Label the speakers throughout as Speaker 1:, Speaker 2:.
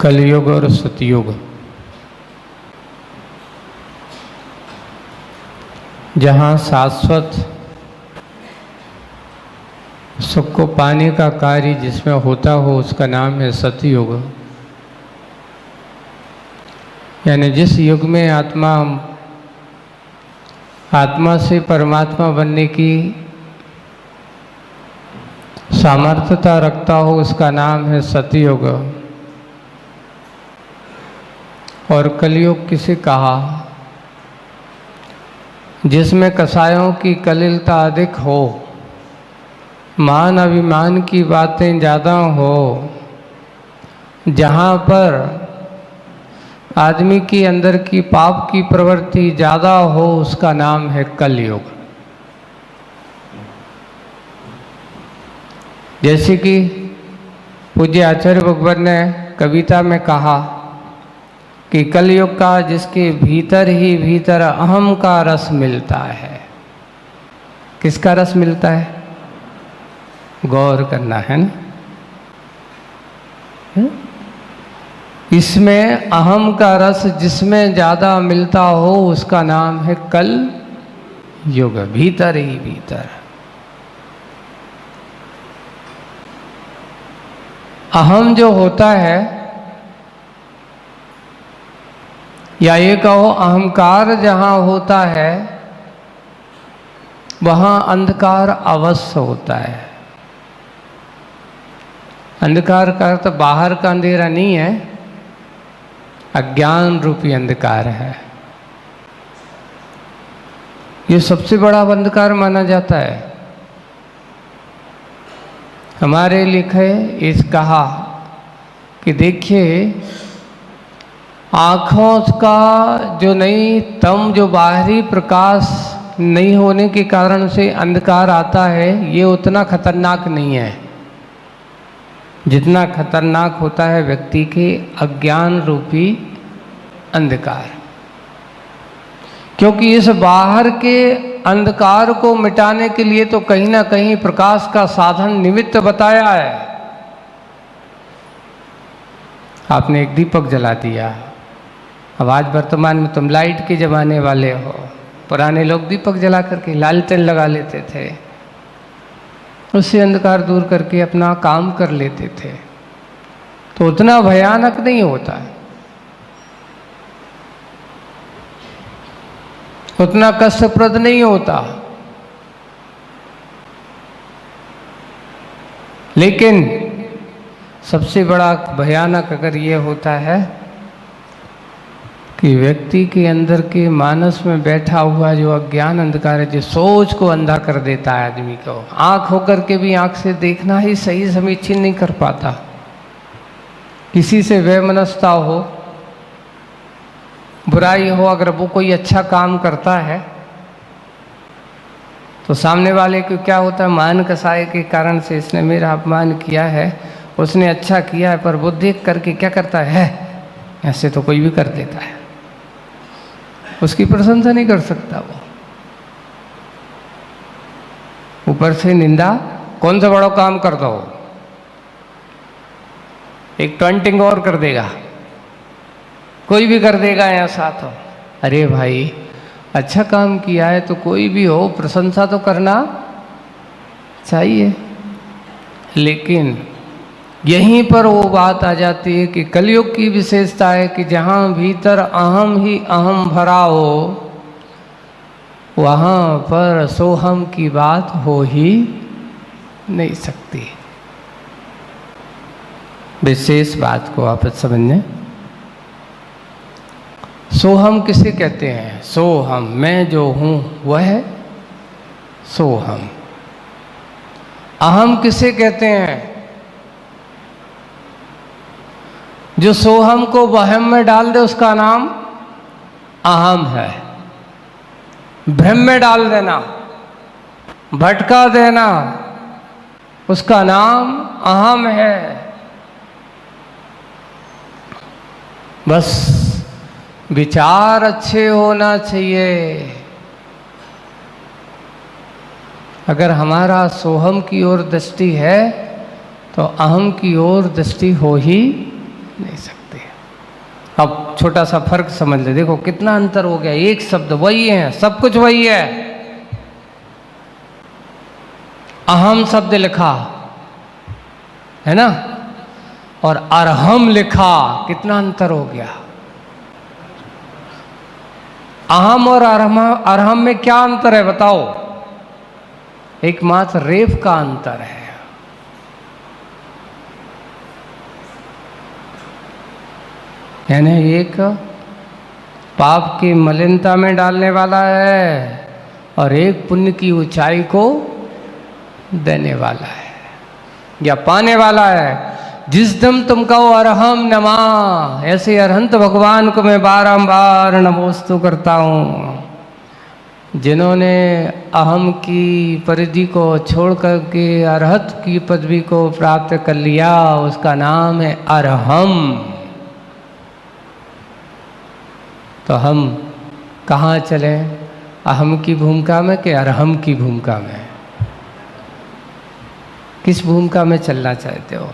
Speaker 1: कलयुग और सतयुग, जहाँ शाश्वत सुख को पाने का कार्य जिसमें होता हो उसका नाम है सतयुग। यानी जिस युग में आत्मा से परमात्मा बनने की सामर्थ्यता रखता हो उसका नाम है सतयुग। और कलयुग किसे कहा? जिसमें कसायों की कलिलता अधिक हो, मान अभिमान की बातें ज़्यादा हो, जहाँ पर आदमी के अंदर की पाप की प्रवृत्ति ज़्यादा हो उसका नाम है कलयुग। जैसे कि पूज्य आचार्य भगवत ने कविता में कहा कि कलयुग का जिसके भीतर ही भीतर अहम का रस मिलता है। किसका रस मिलता है? गौर करना है ना। इसमें अहम का रस जिसमें ज़्यादा मिलता हो उसका नाम है कल युग। भीतर ही भीतर अहम जो होता है, या ये कहो अहंकार जहाँ होता है वहाँ अंधकार अवश्य होता है। अंधकार का अर्थ बाहर का अंधेरा नहीं है, अज्ञान रूपी अंधकार है। ये सबसे बड़ा अंधकार माना जाता है। हमारे लिखे इस कहा कि देखिए आँखों का जो नहीं तम जो बाहरी प्रकाश नहीं होने के कारण से अंधकार आता है, ये उतना खतरनाक नहीं है जितना खतरनाक होता है व्यक्ति के अज्ञान रूपी अंधकार। क्योंकि इस बाहर के अंधकार को मिटाने के लिए तो कहीं ना कहीं प्रकाश का साधन निमित्त बताया है। आपने एक दीपक जला दिया, अब आज वर्तमान में तुम लाइट के जमाने वाले हो। पुराने लोग दीपक जला करके लालटेन लगा लेते थे, उससे अंधकार दूर करके अपना काम कर लेते थे, तो उतना भयानक नहीं होता है, उतना कष्टप्रद नहीं होता। लेकिन सबसे बड़ा भयानक अगर ये होता है कि व्यक्ति के अंदर के मानस में बैठा हुआ जो अज्ञान अंधकार है, जो सोच को अंधा कर देता है आदमी को। आँख होकर के भी आँख से देखना ही सही समीचीन नहीं कर पाता। किसी से वैमनस्यता हो, बुराई हो, अगर वो कोई अच्छा काम करता है तो सामने वाले को क्या होता है, मान कसाए के कारण से इसने मेरा अपमान किया है, उसने अच्छा किया है, पर वो देख करके क्या करता है, ऐसे तो कोई भी कर देता है, उसकी प्रशंसा नहीं कर सकता वो। ऊपर से निंदा, कौन सा बड़ा काम कर दो, एक टॉन्टिंग और कर देगा, कोई भी कर देगा ऐसा। तो अरे भाई अच्छा काम किया है तो कोई भी हो प्रशंसा तो करना चाहिए। लेकिन यहीं पर वो बात आ जाती है कि कलयुग की विशेषता है कि जहाँ भीतर अहम ही अहम भरा हो वहाँ पर सोहम की बात हो ही नहीं सकती। विशेष बात को आप समझें। सोहम किसे कहते हैं? सोहम, मैं जो हूँ वह सोहम। अहम किसे कहते हैं? जो सोहम को वहम में डाल दे उसका नाम अहम है। भ्रम में डाल देना, भटका देना, उसका नाम अहम है। बस विचार अच्छे होना चाहिए। अगर हमारा सोहम की ओर दृष्टि है तो अहम की ओर दृष्टि हो ही नहीं सकती। अब छोटा सा फर्क समझ ले, देखो कितना अंतर हो गया। एक शब्द वही है, सब कुछ वही है। अहम शब्द लिखा है ना, और अरहम लिखा, कितना अंतर हो गया। अहम और अरहम में क्या अंतर है बताओ? एकमात्र रेफ का अंतर है। यानी एक पाप की मलिनता में डालने वाला है और एक पुण्य की ऊंचाई को देने वाला है या पाने वाला है। जिस दम तुम कहो अरहम नमा, ऐसे अरहंत भगवान को मैं बारंबार नमोस्तु करता हूँ। जिन्होंने अहम की परिधि को छोड़ करके अरहत की पदवी को प्राप्त कर लिया, उसका नाम है अरहम। तो हम कहाँ चले, अहम की भूमिका में कि अरहम की भूमिका में? किस भूमिका में चलना चाहते हो?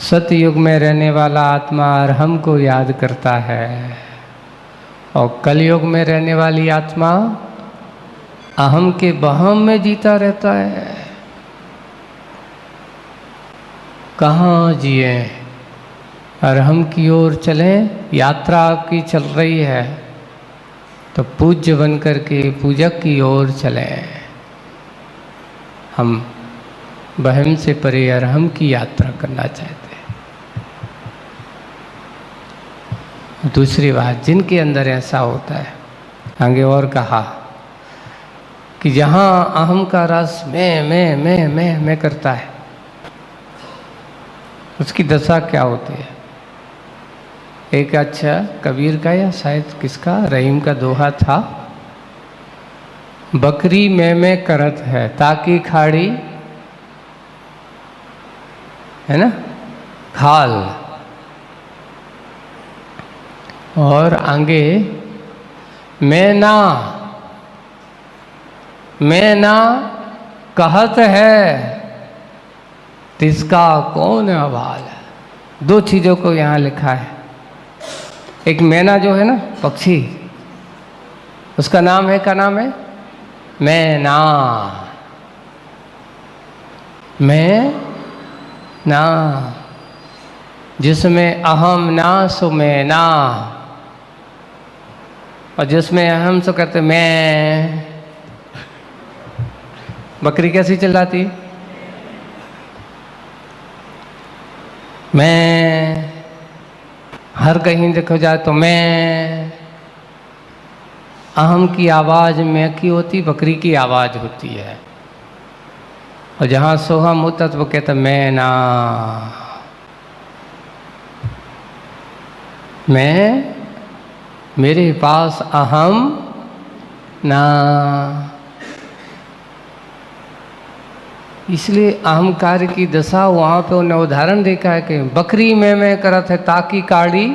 Speaker 1: सतयुग में रहने वाला आत्मा अरहम को याद करता है और कलयुग में रहने वाली आत्मा अहम के बहम में जीता रहता है। कहाँ जिए? अरहम की ओर चलें। यात्रा आपकी चल रही है तो पूज्य बन करके पूजक की ओर चलें। हम बहम से परे अरहम की यात्रा करना चाहते हैं। दूसरी बात, जिनके अंदर ऐसा होता है, आगे और कहा कि जहाँ अहम का रस मैं करता है, उसकी दशा क्या होती है? एक अच्छा कबीर का या शायद किसका, रहीम का दोहा था, बकरी मैं करत है ताकि खाड़ी, है ना, खाल। और आगे मैं ना कहत है तिसका कौन हवाल। दो चीज़ों को यहाँ लिखा है। एक मैना जो है ना पक्षी, उसका नाम है, क्या नाम है? मैना। ना, जिसमें अहम ना सो मैना, और जिसमें अहम सो कहते मैं। बकरी कैसी चिल्लाती? मैं। हर कहीं देखो जाए तो मैं। अहम की आवाज़ मैं की होती, बकरी की आवाज़ होती है। और जहाँ सोहम होता तो वो कहता मैं ना। मैं, मेरे पास अहम ना। इसलिए अहंकार की दशा वहाँ पे उन्हें उदाहरण देखा है कि बकरी मैं करत है ताकि काड़ी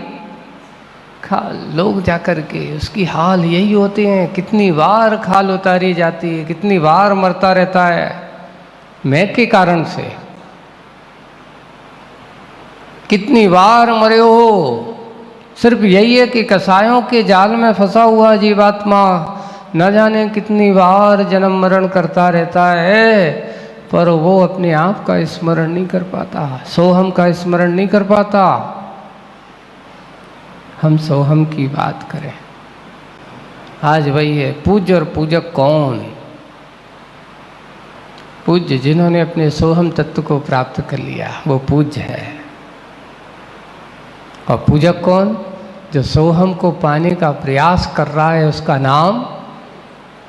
Speaker 1: खाल। लोग जाकर के उसकी हाल यही होते हैं। कितनी बार खाल उतारी जाती है, कितनी बार मरता रहता है मैं के कारण से। कितनी बार मरे हो, सिर्फ यही है कि कसायों के जाल में फंसा हुआ जीवात्मा न जाने कितनी बार जन्म मरण करता रहता है, पर वो अपने आप का स्मरण नहीं कर पाता, सोहम का स्मरण नहीं कर पाता। हम सोहम की बात करें। आज वही है, पूज्य और पूजक कौन? पूज्य जिन्होंने अपने सोहम तत्व को प्राप्त कर लिया, वो पूज्य है। और पूजक कौन? जो सोहम को पाने का प्रयास कर रहा है, उसका नाम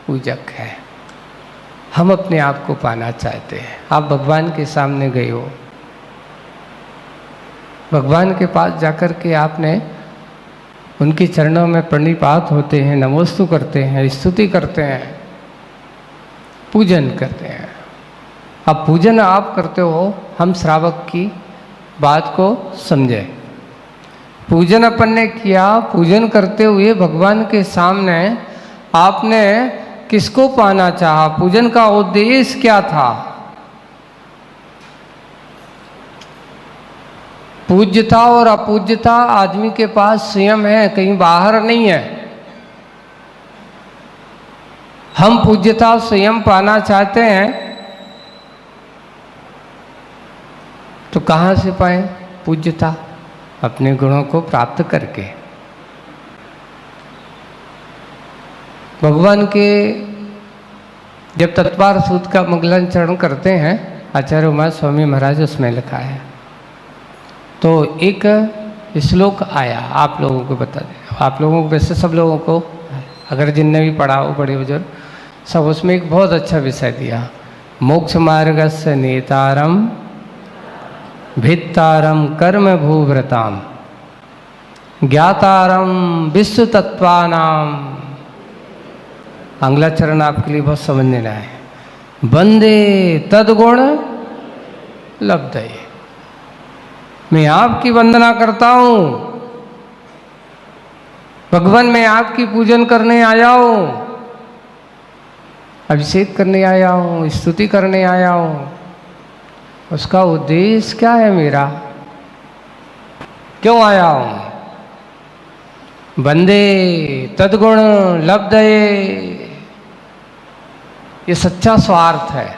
Speaker 1: पूजक है। हम अपने आप को पाना चाहते हैं। आप भगवान के सामने गए हो, भगवान के पास जाकर के आपने उनके चरणों में प्रणिपात होते हैं, नमोस्तु करते हैं, स्तुति करते हैं, पूजन करते हैं। अब पूजन आप करते हो, हम श्रावक की बात को समझे। पूजन अपन ने किया, पूजन करते हुए भगवान के सामने आपने किसको पाना चाहा? पूजन का उद्देश्य क्या था? पूज्यता और अपूज्यता आदमी के पास स्वयं है, कहीं बाहर नहीं है। हम पूज्यता स्वयं पाना चाहते हैं तो कहाँ से पाएं पूज्यता? अपने गुणों को प्राप्त करके। भगवान के जब तत्वार सूत्र का मंगलाचरण करते हैं आचार्य उमा स्वामी महाराज, उसमें लिखा है, तो एक श्लोक आया, आप लोगों को बता दें, आप लोगों को वैसे सब लोगों को, अगर जिनने भी पढ़ा हो बड़े बुजुर्ग सब, उसमें एक बहुत अच्छा विषय दिया, मोक्ष मार्गस्य नेतारम भित्तारम कर्म भूव्रताम ज्ञातारम विश्व तत्वानाम। अगला चरण आपके लिए बहुत समझने लायक है। वंदे तद्गुण लब्धये, मैं आपकी वंदना करता हूँ भगवान, मैं आपकी पूजन करने आया हूँ, अभिषेक करने आया हूँ, स्तुति करने आया हूँ। उसका उद्देश्य क्या है मेरा, क्यों आया हूँ? वंदे तद्गुण लब्धये, ये सच्चा स्वार्थ है।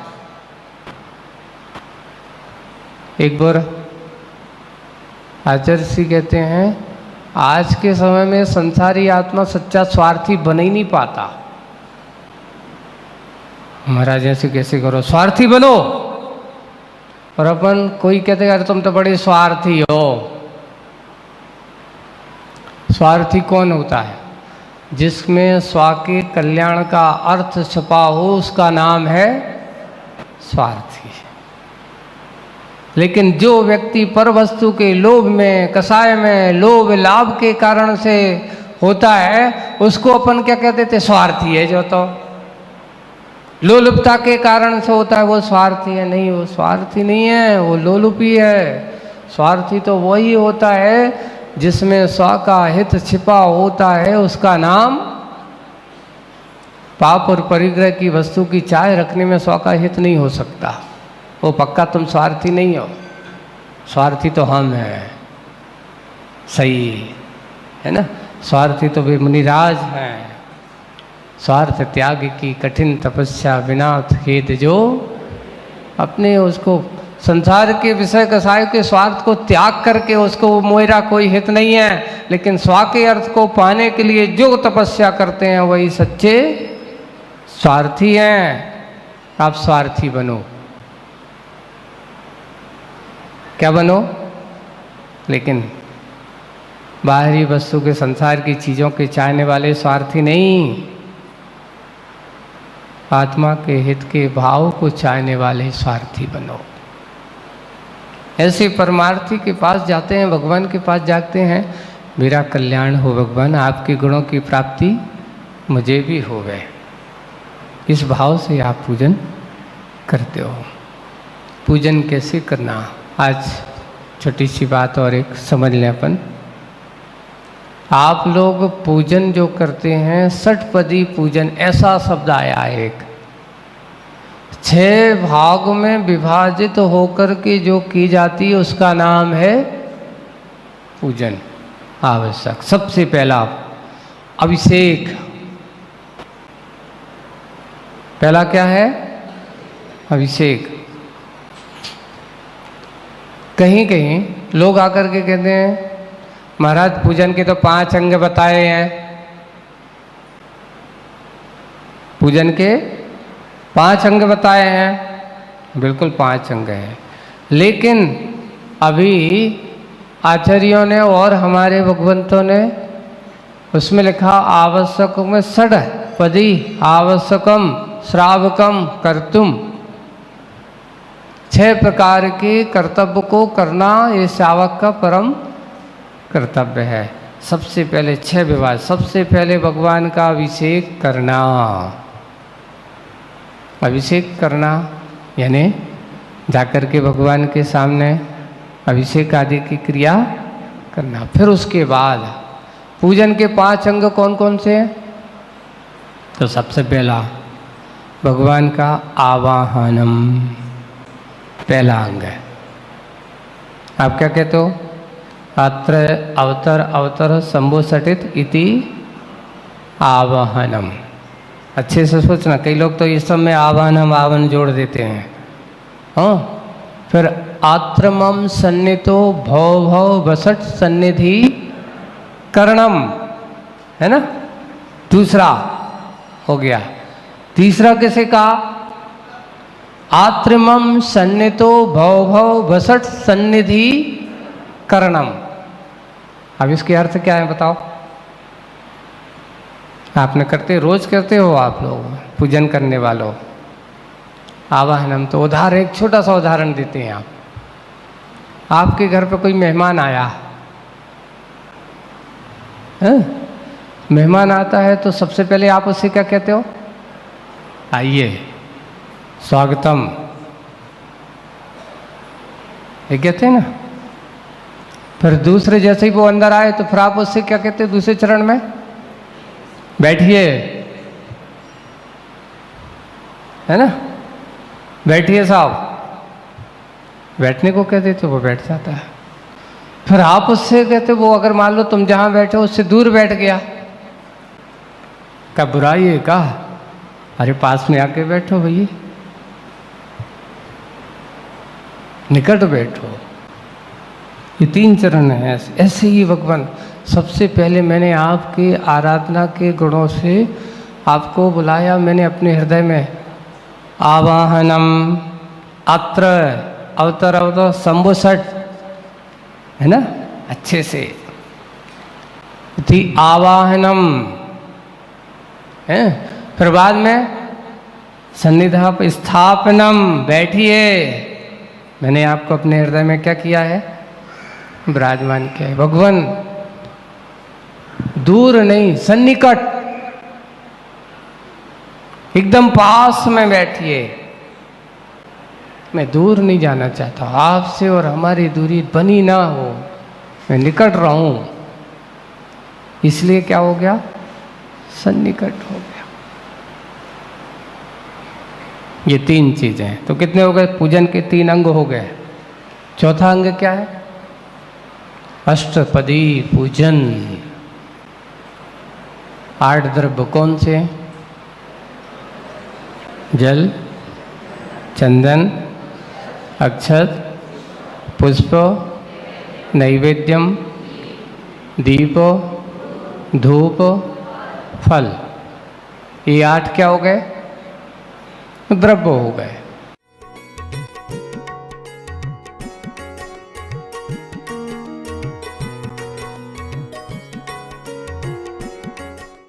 Speaker 1: एक बार आचार्य श्री कहते हैं, आज के समय में संसारी आत्मा सच्चा स्वार्थी बन ही नहीं पाता। महाराज ऐसे कैसे करो, स्वार्थी बनो, और अपन कोई कहते हैं तुम तो बड़े स्वार्थी हो। स्वार्थी कौन होता है? जिसमें स्व के कल्याण का अर्थ छुपा हो, उसका नाम है स्वार्थी। लेकिन जो व्यक्ति पर वस्तु के लोभ में, कसाय में, लोभ लाभ के कारण से होता है, उसको अपन क्या कहते थे? स्वार्थी है। जो तो लोलुपता के कारण से होता है वो स्वार्थी है? नहीं, वो स्वार्थी नहीं है, वो लोलुपी है। स्वार्थी तो वही होता है जिसमें स्व का हित छिपा होता है, उसका नाम पाप और परिग्रह की वस्तु की चाह रखने में स्व का हित नहीं हो सकता। वो पक्का तुम स्वार्थी नहीं हो। स्वार्थी तो हम हैं, सही है ना? स्वार्थी तो वे मुनिराज हैं। स्वार्थ त्याग की कठिन तपस्या बिना खेद, जो अपने उसको संसार के विषय कसाय के स्वार्थ को त्याग करके, उसको मेरा कोई हित नहीं है, लेकिन स्व के अर्थ को पाने के लिए जो तपस्या करते हैं वही सच्चे स्वार्थी हैं। आप स्वार्थी बनो, क्या बनो? लेकिन बाहरी वस्तु के, संसार की चीज़ों के चाहने वाले स्वार्थी नहीं, आत्मा के हित के भाव को चाहने वाले स्वार्थी बनो। ऐसे परमार्थी के पास जाते हैं, भगवान के पास जाते हैं, मेरा कल्याण हो भगवान, आपके गुणों की प्राप्ति मुझे भी हो गए। इस भाव से आप पूजन करते हो। पूजन कैसे करना, आज छोटी सी बात और एक समझ लें अपन। आप लोग पूजन जो करते हैं, षटपदी पूजन ऐसा शब्द आया है, एक 6 भाग में विभाजित होकर के जो की जाती है उसका नाम है पूजन। आवश्यक सबसे पहला अभिषेक। पहला क्या है? अभिषेक। कहीं कहीं लोग आकर के कहते हैं महाराज पूजन के तो 5 अंग बताए हैं, पूजन के 5 अंग बताए हैं। बिल्कुल 5 अंग हैं, लेकिन अभी आचार्यों ने और हमारे भगवंतों ने उसमें लिखा आवश्यक में षटपदी आवश्यकम श्रावकम कर्तुम। 6 प्रकार के कर्तव्य को करना ये श्रावक का परम कर्तव्य है। सबसे पहले 6 विवाह, सबसे पहले भगवान का अभिषेक करना। अभिषेक करना यानी जाकर के भगवान के सामने अभिषेक आदि की क्रिया करना। फिर उसके बाद पूजन के 5 अंग कौन कौन से हैं? तो सबसे पहला भगवान का आवाहनम, पहला अंग है। आप क्या कहते हो? अत्र अवतर अवतर शंभु सटित इति आवाहनम। अच्छे से सोचना, कई लोग तो इस सब में आवाहनम आवन जोड़ देते हैं। हाँ, फिर आत्रमम सन्नितो भव भव वसट सन्निधि करणम, है ना, दूसरा हो गया। तीसरा किसे कहा? आत्रमम सन्नितो भव भव वसट सन्निधि करणम। अब इसके अर्थ क्या है बताओ? आपने करते, रोज करते हो आप लोग, पूजन करने वालों। आवाहनम तो उदाहरण, एक छोटा सा उदाहरण देते हैं। आपके घर पे कोई मेहमान आया है? मेहमान आता है तो सबसे पहले आप उससे क्या कहते हो? आइए, स्वागतम, ये कहते हैं ना। फिर दूसरे जैसे ही वो अंदर आए तो फिर आप उससे क्या कहते हैं दूसरे चरण में? बैठिए, है ना, बैठिए साहब, बैठने को कह देते, वो बैठ जाता है। फिर आप उससे कहते, वो अगर मान लो तुम जहां बैठे हो उससे दूर बैठ गया, क्या बुराई है? का अरे पास में आके बैठो भैया, निकट बैठो। ये 3 चरण है। ऐसे ही भगवान, सबसे पहले मैंने आपकी आराधना के गुणों से आपको बुलाया, मैंने अपने हृदय में आवाहनम, अत्र अवतर अवतर शंभु सट, है ना, अच्छे से थी आवाहनम है। फिर बाद में सन्निधा स्थापनम, बैठिए, मैंने आपको अपने हृदय में क्या किया है? विराजमान किया है। भगवान दूर नहीं, सन्निकट, एकदम पास में बैठिए। मैं दूर नहीं जाना चाहता, आपसे और हमारी दूरी बनी ना हो, मैं निकट रहूं। इसलिए क्या हो गया? सन्निकट हो गया। ये 3 चीजें, तो कितने हो गए? पूजन के 3 अंग हो गए। चौथा अंग क्या है? अष्टपदी पूजन। 8 द्रव्य कौन से? जल, चंदन, अक्षत, पुष्प, नैवेद्यम, दीप, धूप, फल। ये 8 क्या हो गए? द्रव्य हो गए।